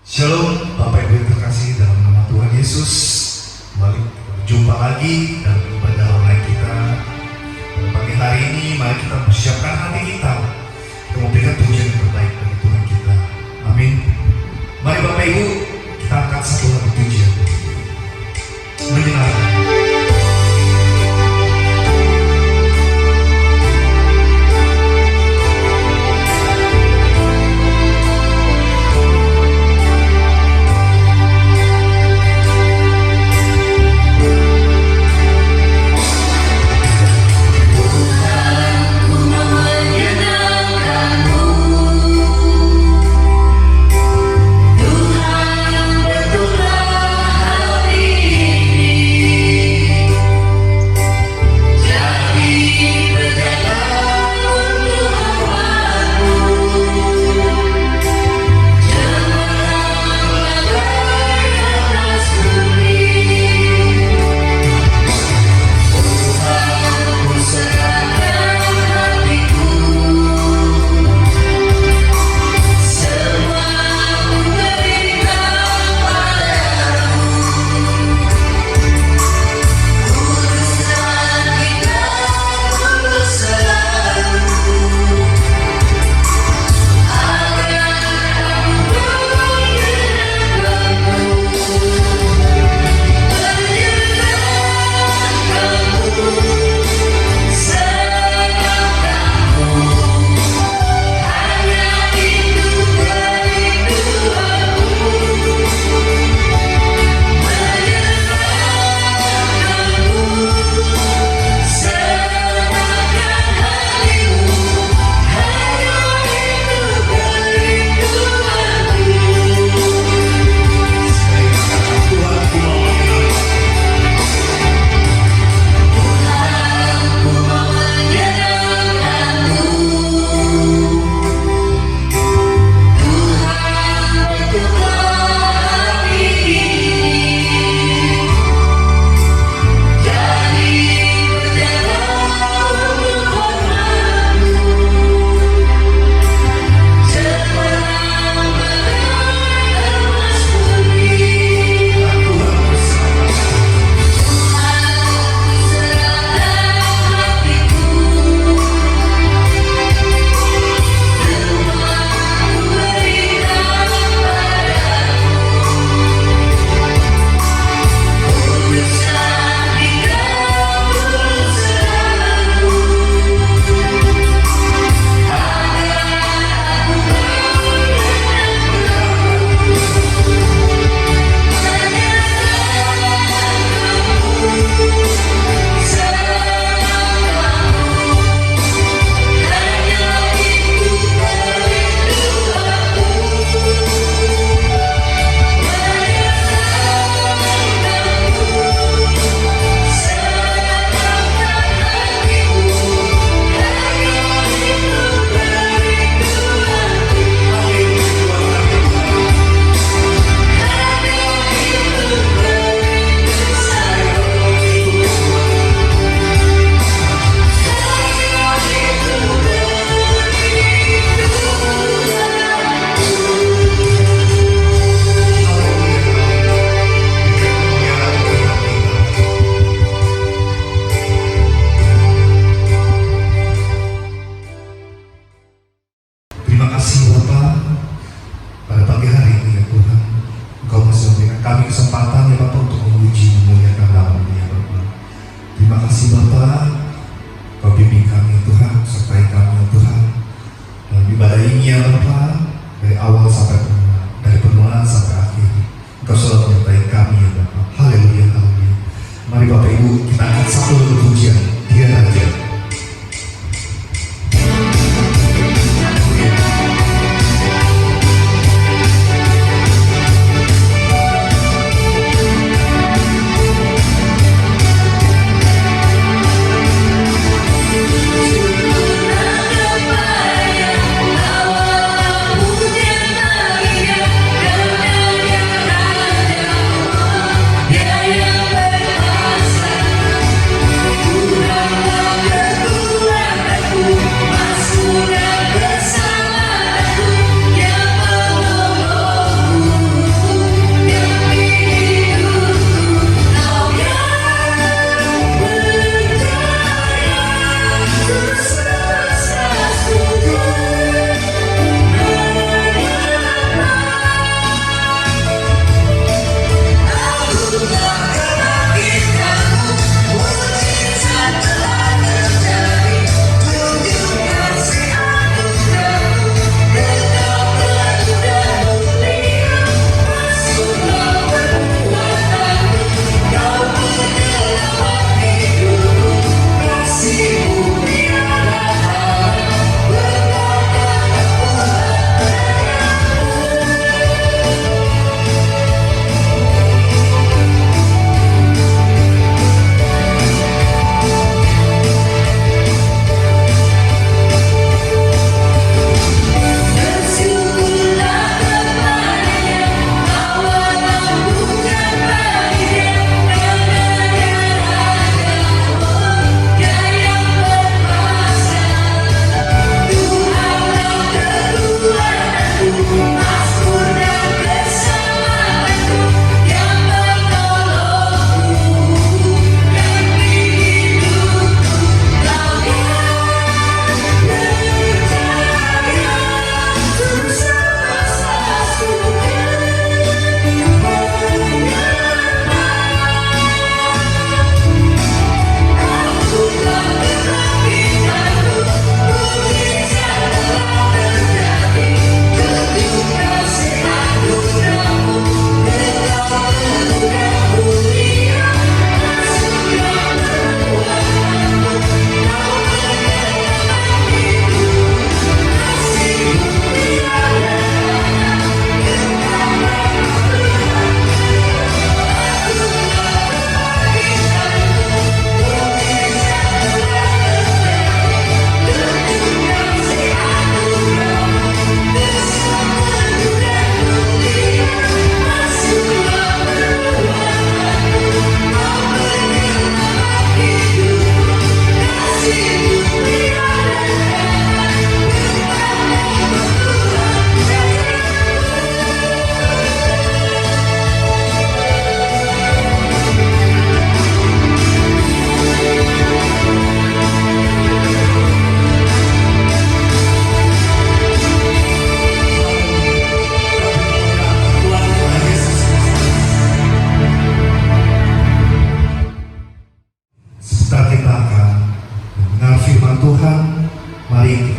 Shalom Bapak Ibu yang terkasih dalam nama Tuhan Yesus. Kembali berjumpa lagi dalam ibadah online kita. Pada pagi hari ini mari kita persiapkan hati kita untuk memberikan pujian yang terbaik bagi Tuhan kita. Amin. Mari Bapak Ibu kita angkat satu lagu pujian menyenangkan. Tuhan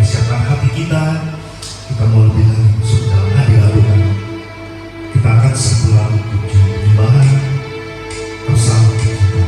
persiapkan hati kita. Kita mau lebih lagi masuk dalam hadirat Tuhan. Kita akan sebuah tujuh penyembahan bersama kita.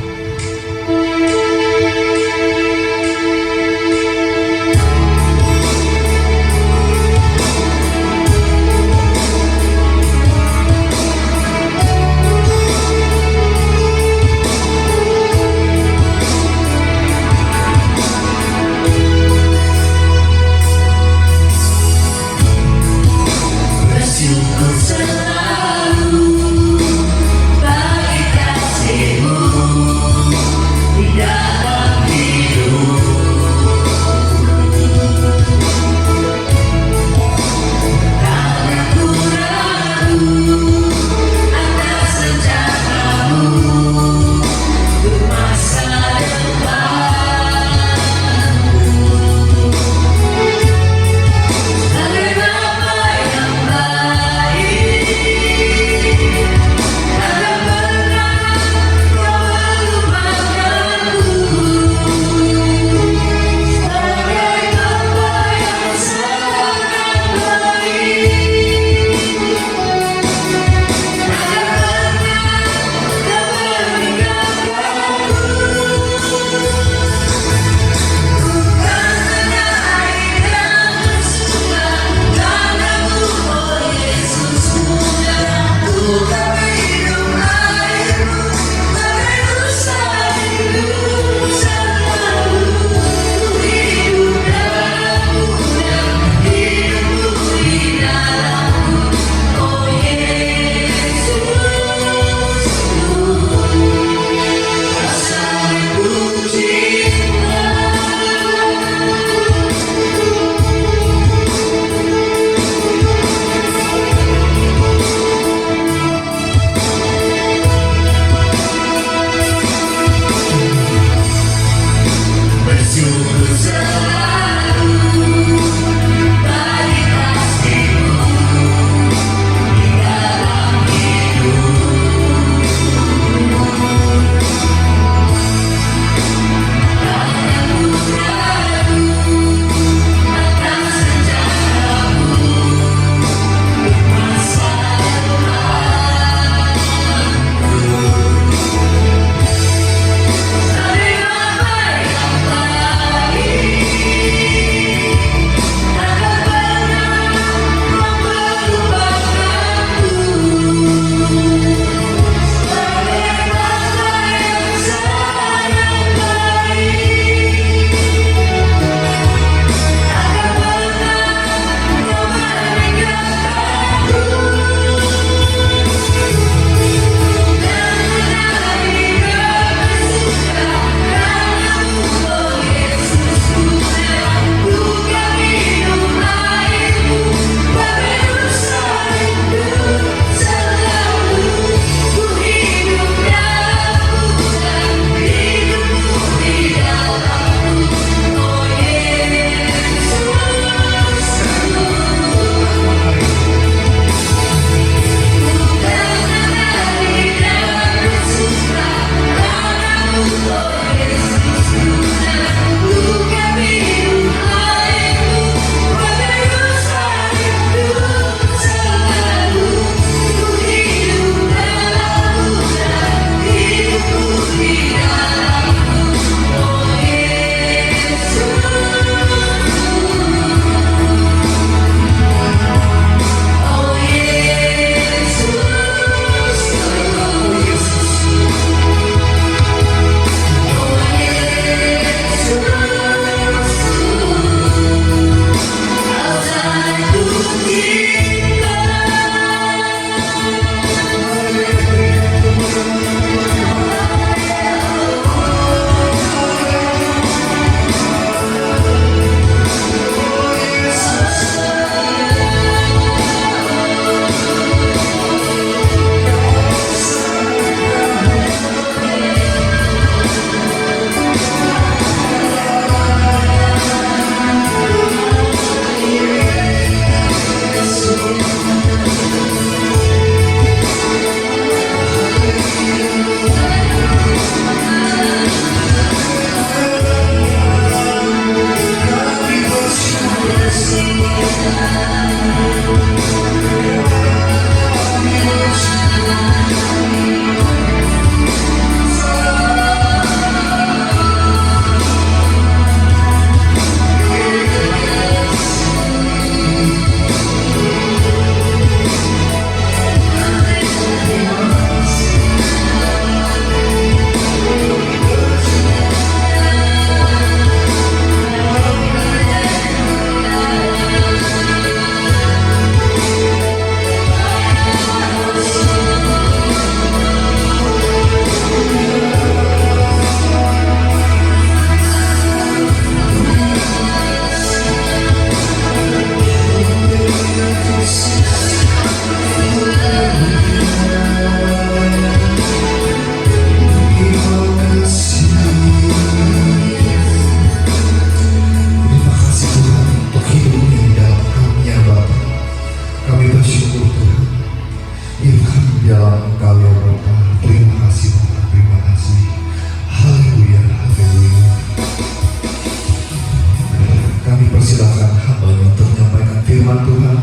persilakan hambanya untuk menyampaikan firman Tuhan.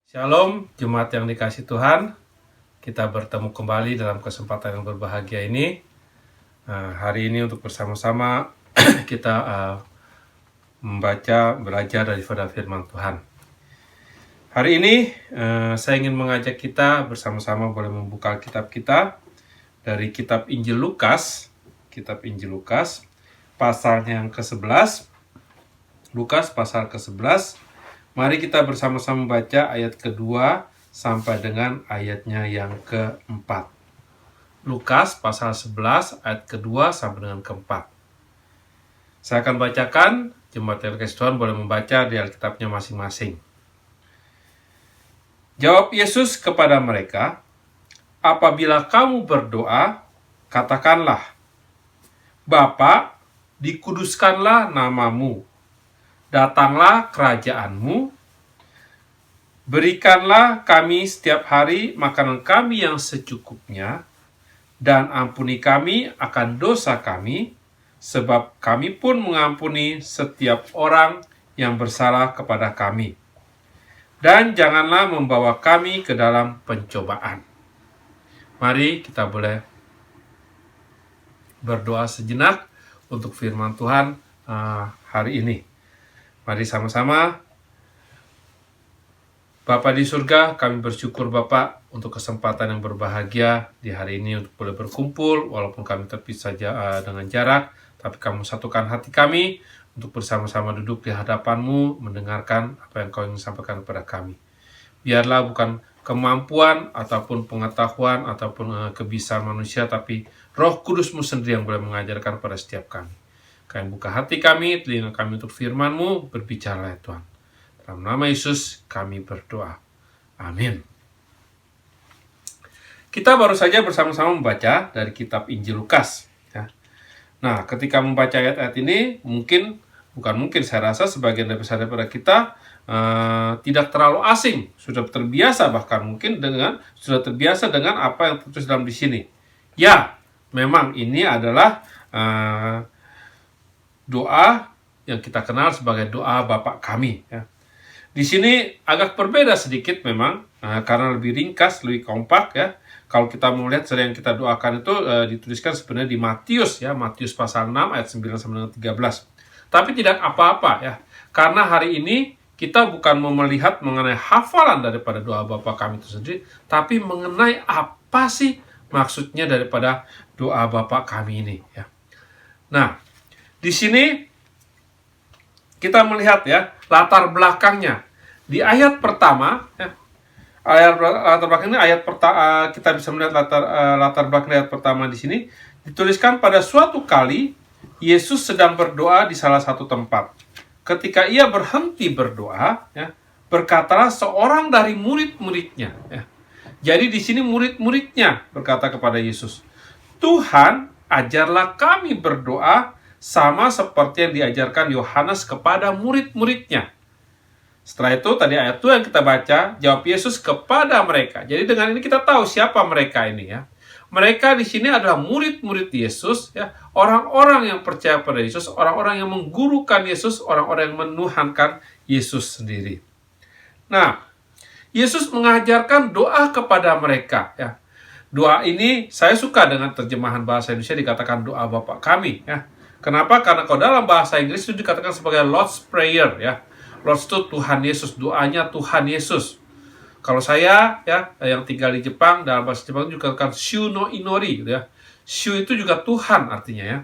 Shalom, Jemaat yang dikasih Tuhan. Kita bertemu kembali dalam kesempatan yang berbahagia ini. Hari ini untuk bersama-sama kita belajar daripada firman Tuhan. Hari ini saya ingin mengajak kita bersama-sama boleh membuka kitab kita dari kitab Injil Lukas. Kitab Injil Lukas, pasalnya yang ke-11. Lukas pasal ke-11. Mari kita bersama-sama membaca ayat kedua sampai dengan ayatnya yang keempat. Lukas pasal 11 ayat kedua sampai dengan keempat. Saya akan bacakan, jemaat yang dikasih Tuhan boleh membaca di Alkitabnya masing-masing. Jawab Yesus kepada mereka, apabila kamu berdoa, katakanlah, Bapa, dikuduskanlah namamu. Datanglah kerajaanmu, berikanlah kami setiap hari makanan kami yang secukupnya, dan ampuni kami akan dosa kami, sebab kami pun mengampuni setiap orang yang bersalah kepada kami. Dan janganlah membawa kami ke dalam pencobaan. Mari kita boleh berdoa sejenak untuk firman Tuhan hari ini. Mari sama-sama. Bapa di surga, kami bersyukur Bapak untuk kesempatan yang berbahagia di hari ini untuk boleh berkumpul, walaupun kami terpisah dengan jarak, tapi kamu satukan hati kami untuk bersama-sama duduk di hadapan-Mu, mendengarkan apa yang Kau ingin sampaikan kepada kami. Biarlah bukan kemampuan ataupun pengetahuan ataupun kebisaan manusia, tapi Roh Kudus-Mu sendiri yang boleh mengajarkan pada setiap kami. Kami buka hati kami, telinga kami untuk firman-Mu, berbicara ya Tuhan. Dalam nama Yesus kami berdoa. Amin. Kita baru saja bersama-sama membaca dari kitab Injil Lukas. Ya. Nah, ketika membaca ayat-ayat ini, saya rasa sebagian daripada kita tidak terlalu asing, sudah terbiasa sudah terbiasa dengan apa yang tertulis dalam di sini. Ya, memang ini adalah doa yang kita kenal sebagai doa Bapa kami. Ya. Di sini agak berbeda sedikit memang, karena lebih ringkas, lebih kompak ya. Kalau kita melihat sering yang kita doakan itu dituliskan sebenarnya di Matius ya, Matius pasal 6 ayat 9 sampai dengan 13. Tapi tidak apa-apa ya, karena hari ini kita bukan mau melihat mengenai hafalan daripada doa Bapa kami itu sendiri, tapi mengenai apa sih maksudnya daripada doa Bapa kami ini ya. Nah, di sini kita melihat ya latar belakangnya. Di ayat pertama ya, latar belakang ini kita bisa melihat latar belakang ayat pertama di sini dituliskan pada suatu kali Yesus sedang berdoa di salah satu tempat. Ketika ia berhenti berdoa, ya, berkatalah seorang dari murid-muridnya. Ya. Jadi di sini murid-muridnya berkata kepada Yesus, Tuhan, ajarlah kami berdoa sama seperti yang diajarkan Yohanes kepada murid-muridnya. Setelah itu, tadi ayat 2 yang kita baca, jawab Yesus kepada mereka. Jadi dengan ini kita tahu siapa mereka ini ya. Mereka di sini adalah murid-murid Yesus, ya, orang-orang yang percaya pada Yesus, orang-orang yang menggurukan Yesus, orang-orang yang menuhankan Yesus sendiri. Nah, Yesus mengajarkan doa kepada mereka. Ya. Doa ini saya suka dengan terjemahan bahasa Indonesia dikatakan doa Bapa kami. Ya. Kenapa? Karena kalau dalam bahasa Inggris itu dikatakan sebagai Lord's Prayer. Ya. Lord's itu Tuhan Yesus, doanya Tuhan Yesus. Kalau saya ya yang tinggal di Jepang, dalam bahasa Jepang juga dikatakan Shu no Inori gitu ya. Shu itu juga Tuhan artinya ya.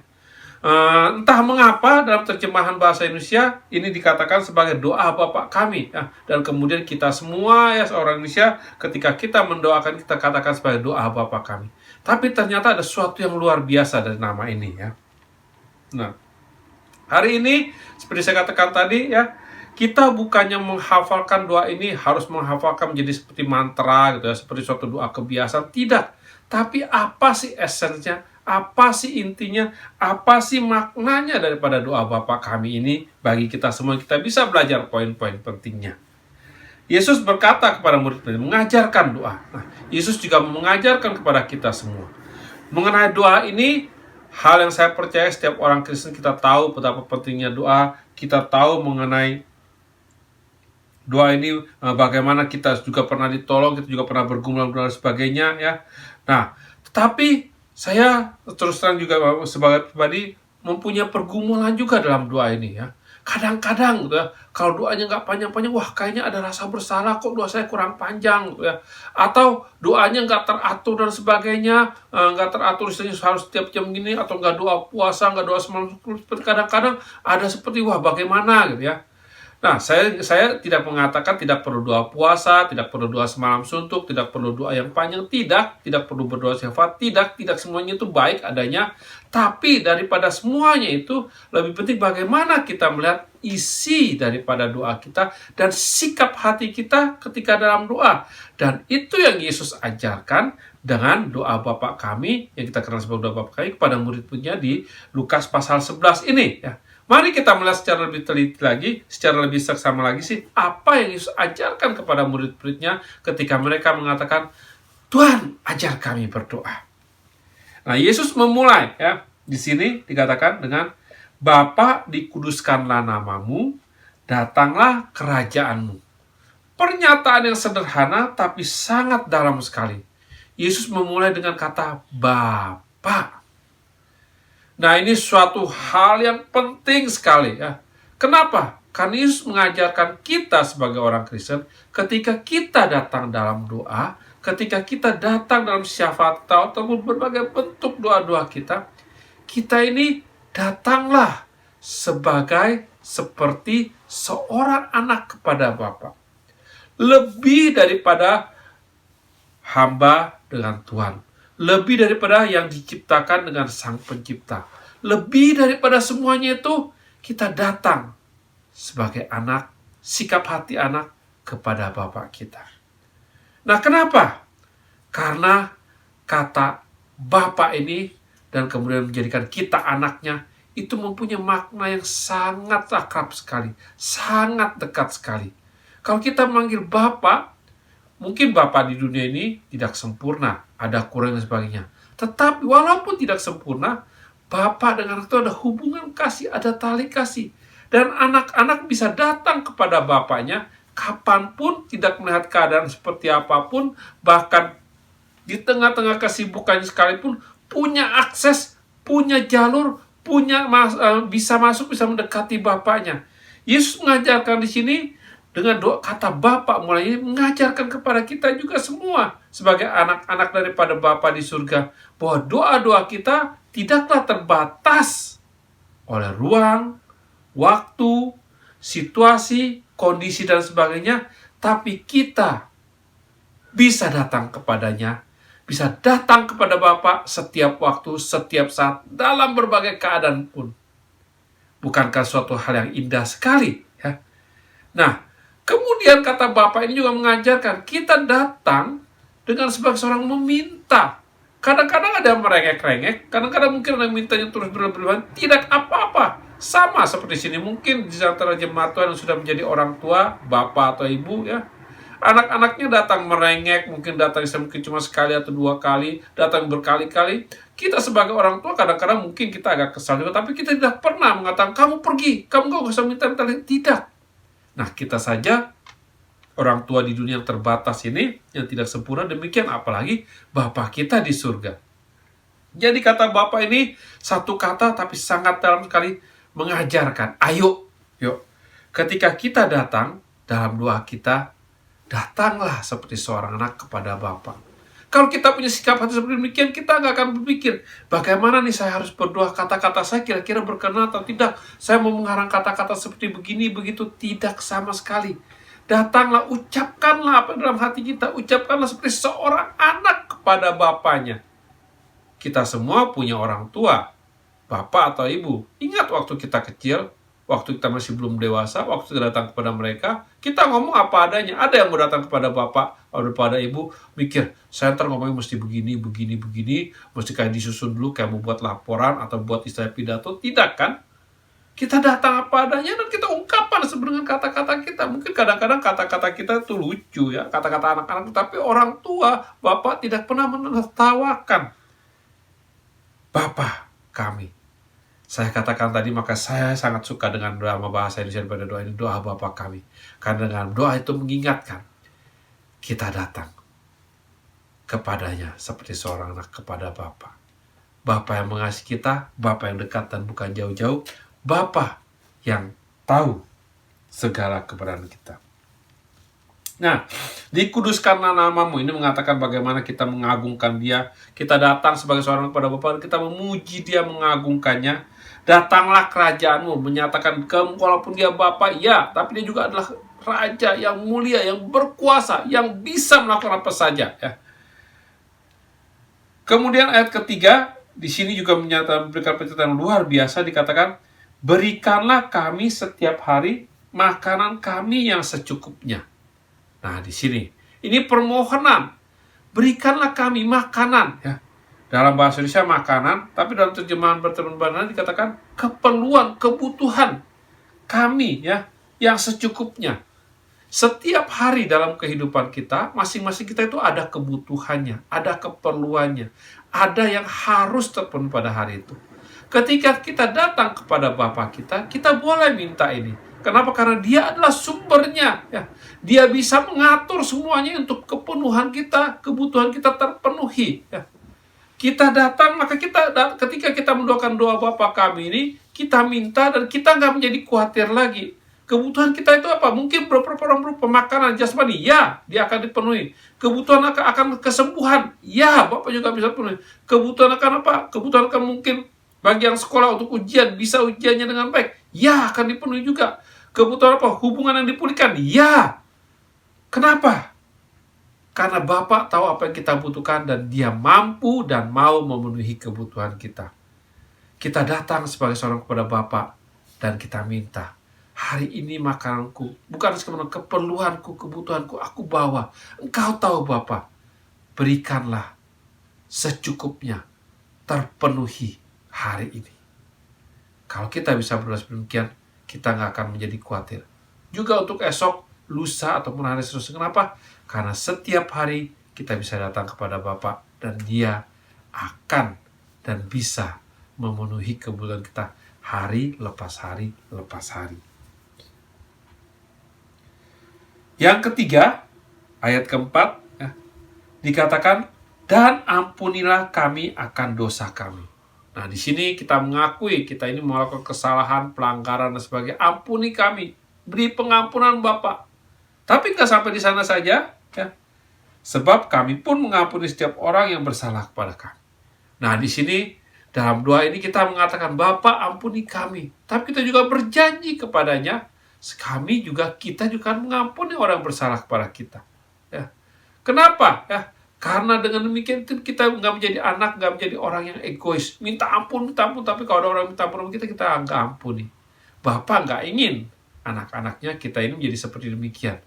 Entah mengapa dalam terjemahan bahasa Indonesia ini dikatakan sebagai doa Bapa kami ya. Dan kemudian kita semua ya orang Indonesia ketika kita mendoakan kita katakan sebagai doa Bapa kami. Tapi ternyata ada sesuatu yang luar biasa dari nama ini ya. Nah, hari ini seperti saya katakan tadi ya, kita bukannya menghafalkan doa ini harus menghafalkan menjadi seperti mantra gitu ya, seperti suatu doa kebiasaan, tidak. Tapi apa sih esensinya? Apa sih intinya? Apa sih maknanya daripada doa Bapa kami ini bagi kita semua? Kita bisa belajar poin-poin pentingnya. Yesus berkata kepada murid-murid, mengajarkan doa. Nah, Yesus juga mengajarkan kepada kita semua. Mengenai doa ini, hal yang saya percaya setiap orang Kristen kita tahu betapa pentingnya doa, kita tahu mengenai doa ini, bagaimana kita juga pernah ditolong, kita juga pernah bergumul dan sebagainya ya. Nah, tetapi saya terus terang juga sebagai pribadi mempunyai pergumulan juga dalam doa ini ya. Kadang-kadang gitu ya, kalau doanya nggak panjang-panjang, wah kayaknya ada rasa bersalah, kok doa saya kurang panjang gitu ya. Atau doanya nggak teratur dan sebagainya, nggak teratur istilahnya harus setiap jam gini, atau nggak doa puasa, nggak doa semalam. Kadang-kadang ada seperti, wah bagaimana gitu ya. Nah, saya tidak mengatakan tidak perlu doa puasa, tidak perlu doa semalam suntuk, tidak perlu doa yang panjang, tidak perlu berdoa syafaat, tidak semuanya itu baik adanya. Tapi daripada semuanya itu, lebih penting bagaimana kita melihat isi daripada doa kita dan sikap hati kita ketika dalam doa. Dan itu yang Yesus ajarkan dengan doa Bapa kami, yang kita kenal sebagai doa Bapa kami, kepada murid-muridnya di Lukas pasal 11 ini ya. Mari kita melihat secara lebih teliti lagi, secara lebih seksama lagi sih, apa yang Yesus ajarkan kepada murid-muridnya ketika mereka mengatakan, Tuhan, ajar kami berdoa. Nah, Yesus memulai ya, di sini dikatakan dengan, Bapa, dikuduskanlah namamu, datanglah kerajaanmu. Pernyataan yang sederhana tapi sangat dalam sekali. Yesus memulai dengan kata Bapa. Nah, ini suatu hal yang penting sekali ya. Kenapa? Karena Yesus mengajarkan kita sebagai orang Kristen, ketika kita datang dalam doa, ketika kita datang dalam syafaat ataupun berbagai bentuk doa-doa kita ini datanglah seperti seorang anak kepada Bapa. Lebih daripada hamba dengan Tuhan. Lebih daripada yang diciptakan dengan Sang Pencipta. Lebih daripada semuanya itu, kita datang sebagai anak, sikap hati anak kepada Bapa kita. Nah, kenapa? Karena kata Bapa ini dan kemudian menjadikan kita anaknya, itu mempunyai makna yang sangat akrab sekali, sangat dekat sekali. Kalau kita memanggil Bapa, mungkin Bapa di dunia ini tidak sempurna, ada kurang dan sebagainya. Tetapi walaupun tidak sempurna, Bapa dengan itu ada hubungan kasih, ada tali kasih. Dan anak-anak bisa datang kepada Bapaknya kapanpun, tidak melihat keadaan seperti apapun, bahkan di tengah-tengah kesibukannya sekalipun, punya akses, punya jalur, bisa masuk, bisa mendekati Bapaknya. Yesus mengajarkan di sini dengan doa kata Bapa, mulai mengajarkan kepada kita juga semua sebagai anak-anak daripada Bapa di surga, bahwa doa-doa kita tidaklah terbatas oleh ruang, waktu, situasi, kondisi dan sebagainya, tapi kita bisa datang kepadanya, bisa datang kepada Bapa setiap waktu, setiap saat, dalam berbagai keadaan pun. Bukankah suatu hal yang indah sekali? Ya? Nah, kemudian kata Bapa ini juga mengajarkan kita datang dengan sebagai seorang meminta. Kadang-kadang ada yang merengek-rengek, kadang-kadang mungkin ada yang mintanya terus berlebihan, tidak apa-apa. Sama seperti sini, mungkin di antara jemaat Tuhan yang sudah menjadi orang tua, bapak atau ibu ya, anak-anaknya datang merengek, mungkin datang mungkin cuma sekali atau dua kali, datang berkali-kali. Kita sebagai orang tua kadang-kadang mungkin kita agak kesal juga, tapi kita tidak pernah mengatakan, kamu pergi, kamu gak usah minta-minta. Tidak. Nah, kita saja orang tua di dunia yang terbatas ini, yang tidak sempurna, demikian apalagi Bapa kita di surga. Jadi kata Bapa ini satu kata tapi sangat dalam sekali mengajarkan. Ayo, yuk. Ketika kita datang dalam doa kita, datanglah seperti seorang anak kepada Bapa. Kalau kita punya sikap hati seperti demikian, kita nggak akan berpikir, bagaimana nih saya harus berdoa, kata-kata saya kira-kira berkenan atau tidak. Saya mau mengarang kata-kata seperti begini, begitu. Tidak sama sekali. Datanglah, ucapkanlah apa dalam hati kita. Ucapkanlah seperti seorang anak kepada Bapanya. Kita semua punya orang tua, bapak atau ibu. Ingat waktu kita kecil, waktu kita masih belum dewasa, waktu kita datang kepada mereka, kita ngomong apa adanya. Ada yang mau datang kepada bapak atau kepada ibu, mikir, saya ntar ngomongnya mesti begini, mesti kayak disusun dulu, kayak mau buat laporan atau buat istilah pidato. Tidak kan? Kita datang apa adanya dan kita ungkapkan sebenarnya kata-kata kita. Mungkin kadang-kadang kata-kata kita itu lucu ya, kata-kata anak-anak, tapi orang tua, bapak tidak pernah menertawakan. Bapak, kami. Saya katakan tadi, maka saya sangat suka dengan doa bahasa Indonesia daripada doa ini, doa Bapa kami. Karena dengan doa itu mengingatkan kita datang kepadanya seperti seorang anak kepada Bapa. Bapa yang mengasihi kita, Bapa yang dekat dan bukan jauh-jauh, Bapa yang tahu segala keberadaan kita. Nah, dikuduskanlah namamu ini mengatakan bagaimana kita mengagungkan Dia. Kita datang sebagai seorang kepada Bapa, kita memuji Dia, mengagungkannya. Datanglah kerajaanmu, menyatakan walaupun Dia Bapa, ya, tapi Dia juga adalah Raja yang mulia, yang berkuasa, yang bisa melakukan apa saja. Ya. Kemudian ayat ketiga, di sini juga memberikan pernyataan luar biasa, dikatakan, berikanlah kami setiap hari makanan kami yang secukupnya. Nah, di sini ini permohonan, berikanlah kami makanan. Ya. Dalam bahasa Indonesia makanan, tapi dalam terjemahan berterjemahan dikatakan keperluan, kebutuhan kami ya yang secukupnya. Setiap hari dalam kehidupan kita, masing-masing kita itu ada kebutuhannya, ada keperluannya, ada yang harus terpenuhi pada hari itu. Ketika kita datang kepada Bapa kita boleh minta ini. Kenapa? Karena Dia adalah sumbernya. Ya. Dia bisa mengatur semuanya untuk kepenuhan kita, kebutuhan kita terpenuhi. Ya. Kita datang, maka ketika kita mendoakan doa Bapa kami ini, kita minta dan kita nggak menjadi khawatir lagi. Kebutuhan kita itu apa? Mungkin berupa makanan jasmani, ya, dia akan dipenuhi. Kebutuhan akan kesembuhan, ya, Bapak juga bisa penuhi. Kebutuhan akan apa? Kebutuhan akan mungkin bagi yang sekolah untuk ujian, bisa ujiannya dengan baik, ya, akan dipenuhi juga. Kebutuhan apa? Hubungan yang dipulihkan, ya. Kenapa? Karena Bapa tahu apa yang kita butuhkan dan Dia mampu dan mau memenuhi kebutuhan kita. Kita datang sebagai seorang kepada Bapa dan kita minta, hari ini makananku, bukan sekedar keperluanku, kebutuhanku, aku bawa. Engkau tahu Bapa, berikanlah secukupnya, terpenuhi hari ini. Kalau kita bisa berdoa demikian, kita nggak akan menjadi khawatir. Juga untuk esok, lusa, ataupun hari seterusnya. Kenapa? Karena setiap hari kita bisa datang kepada Bapa dan Dia akan dan bisa memenuhi kebutuhan kita hari lepas hari lepas hari. Yang ketiga, ayat keempat, ya, dikatakan, dan ampunilah kami akan dosa kami. Nah, di sini kita mengakui kita ini melakukan kesalahan, pelanggaran dan sebagainya. Ampuni kami, beri pengampunan Bapa. Tapi nggak sampai di sana saja, ya. Sebab kami pun mengampuni setiap orang yang bersalah kepada kami. Nah, di sini dalam doa ini kita mengatakan, Bapa ampuni kami. Tapi kita juga berjanji kepadanya, kita juga mengampuni orang yang bersalah kepada kita. Ya. Kenapa? Ya. Karena dengan demikian kita nggak menjadi anak, nggak menjadi orang yang egois. Minta ampun. Tapi kalau ada orang minta ampun kita nggak ampuni. Bapa nggak ingin anak-anaknya kita ini menjadi seperti demikian.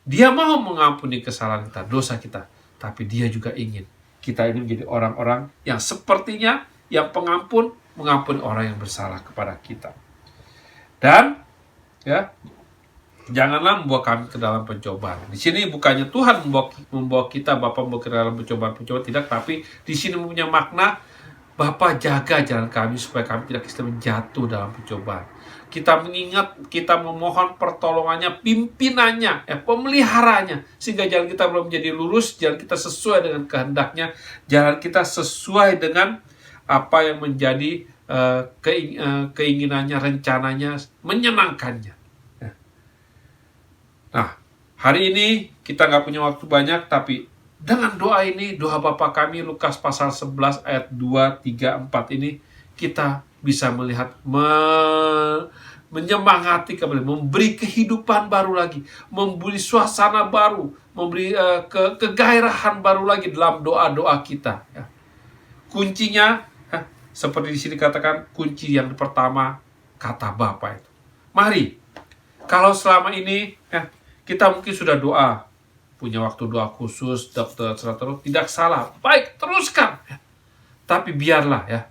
Dia mau mengampuni kesalahan kita, dosa kita. Tapi Dia juga ingin kita ini menjadi orang-orang yang sepertinya, yang pengampun, mengampuni orang yang bersalah kepada kita. Dan, ya, janganlah membawa kami ke dalam pencobaan. Di sini bukannya Tuhan membawa kita, Bapa membawa kita dalam pencobaan, tidak. Tapi di sini punya makna, Bapa jaga jalan kami supaya kami tidak jatuh dalam pencobaan. Kita mengingat, kita memohon pertolongannya, pimpinannya, pemeliharanya, sehingga jalan kita belum menjadi lurus, jalan kita sesuai dengan kehendaknya, jalan kita sesuai dengan apa yang menjadi keinginannya, rencananya, menyenangkannya. Nah, hari ini kita nggak punya waktu banyak, tapi dengan doa ini, doa Bapa kami, Lukas pasal 11 ayat 2, 3, 4 ini, kita bisa melihat, menyemangati kembali, memberi kehidupan baru lagi, memberi suasana baru, memberi kegairahan baru lagi dalam doa-doa kita. Ya. Kuncinya, seperti di sini katakan, kunci yang pertama, kata Bapa itu. Mari, kalau selama ini kita mungkin sudah doa, punya waktu doa khusus, tidak salah, baik, teruskan. Tapi biarlah ya,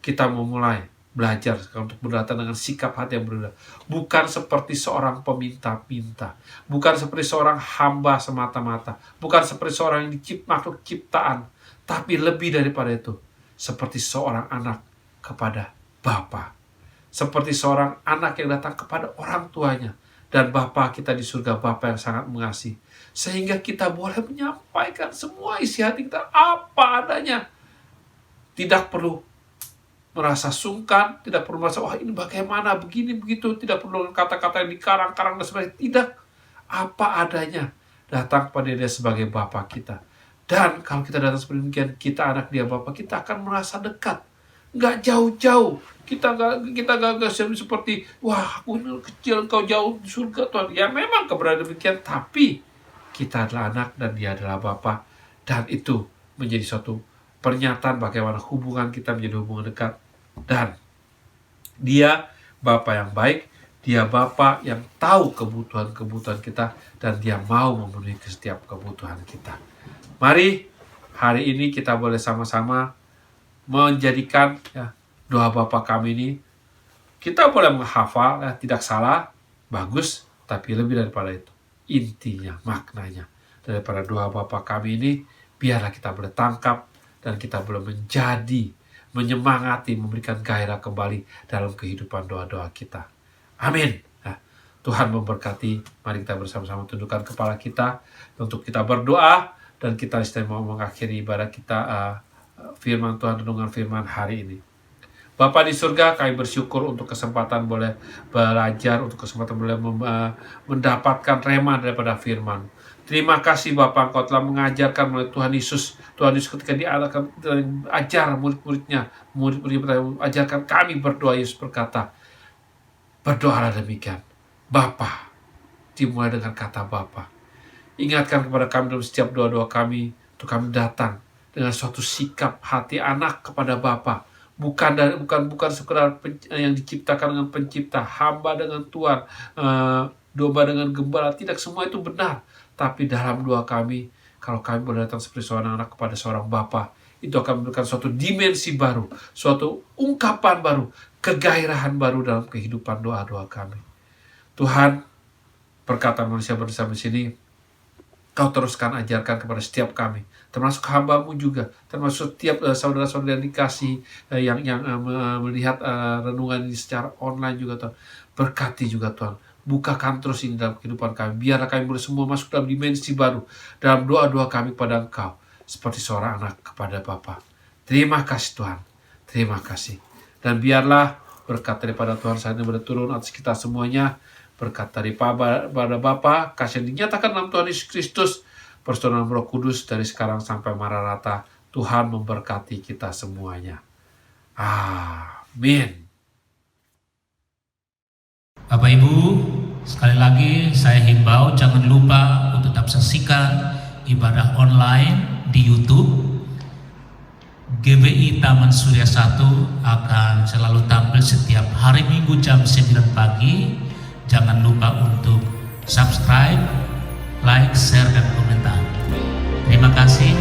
kita memulai belajar untuk berdatang dengan sikap hati yang berbeda. Bukan seperti seorang peminta-minta. Bukan seperti seorang hamba semata-mata. Bukan seperti seorang yang makhluk ciptaan. Tapi lebih daripada itu, seperti seorang anak kepada Bapa. Seperti seorang anak yang datang kepada orang tuanya. Dan Bapa kita di surga, Bapa yang sangat mengasihi. Sehingga kita boleh menyampaikan semua isi hati kita apa adanya. Tidak perlu merasa sungkan, tidak perlu merasa, wah ini bagaimana, begini, begitu. Tidak perlu dengan kata-kata yang dikarang-karang dan sebagainya. Tidak, apa adanya. Datang kepada Dia sebagai Bapa kita. Dan kalau kita datang seperti demikian, kita anak Dia, Bapa, kita akan merasa dekat. Nggak jauh-jauh. Kita nggak seperti, wah aku kecil, engkau jauh di surga Tuhan. Ya memang keberadaan demikian, tapi kita adalah anak dan Dia adalah Bapa. Dan itu menjadi suatu pernyataan bagaimana hubungan kita menjadi hubungan dekat. Dan Dia Bapa yang baik, Dia Bapa yang tahu kebutuhan-kebutuhan kita, dan Dia mau memenuhi setiap kebutuhan kita. Mari hari ini kita boleh sama-sama menjadikan doa Bapa kami ini. Kita boleh menghafal, tidak salah, bagus, tapi lebih daripada itu, intinya, maknanya daripada doa Bapa kami ini, biarlah kita boleh tangkap dan kita boleh menjadi, menyemangati, memberikan gairah kembali dalam kehidupan doa-doa kita. Amin. Tuhan memberkati. Mari kita bersama-sama tundukkan kepala kita untuk kita berdoa, dan kita mau mengakhiri ibadah kita firman Tuhan, renungan firman hari ini. Bapa di surga, kami bersyukur untuk kesempatan boleh belajar, untuk kesempatan boleh mendapatkan rema daripada firman. Terima kasih Bapa, Engkau telah mengajarkan melalui Tuhan Yesus. Tuhan Yesus ketika Dia ajar murid-muridnya, ajarkan kami berdoa. Yesus berkata, berdoalah demikian. Bapa, dimulai dengan kata Bapa. Ingatkan kepada kami dalam setiap doa-doa kami, untuk kami datang dengan suatu sikap hati anak kepada Bapa. Bukan sekedar yang diciptakan dengan pencipta, hamba dengan Tuhan, domba dengan gembala. Tidak semua itu benar. Tapi dalam doa kami, kalau kami boleh datang seperti seorang anak kepada seorang Bapa, itu akan memberikan suatu dimensi baru, suatu ungkapan baru, kegairahan baru dalam kehidupan doa-doa kami. Tuhan, perkataan manusia bersama di sini, Kau teruskan ajarkan kepada setiap kami, termasuk hamba-Mu juga, termasuk setiap saudara-saudara yang dikasih, yang melihat renungan ini secara online juga, Tuhan. Berkati juga Tuhan, bukakan terus ini dalam kehidupan kami, biarlah kami boleh semua masuk dalam dimensi baru, dalam doa-doa kami kepada Engkau, seperti seorang anak kepada Bapa. Terima kasih Tuhan, terima kasih. Dan biarlah berkat daripada Tuhan saat ini berturun atas kita semuanya, berkat daripada Bapa, kasih yang dinyatakan dalam Tuhan Yesus Kristus, persekutuan Roh Kudus dari sekarang sampai Maranatha. Tuhan memberkati kita semuanya. Amin. Bapak Ibu, sekali lagi saya himbau jangan lupa untuk tetap saksikan ibadah online di YouTube. GBI Taman Surya 1 akan selalu tampil setiap hari Minggu jam 9 pagi. Jangan lupa untuk subscribe, like, share, dan komentar. Terima kasih.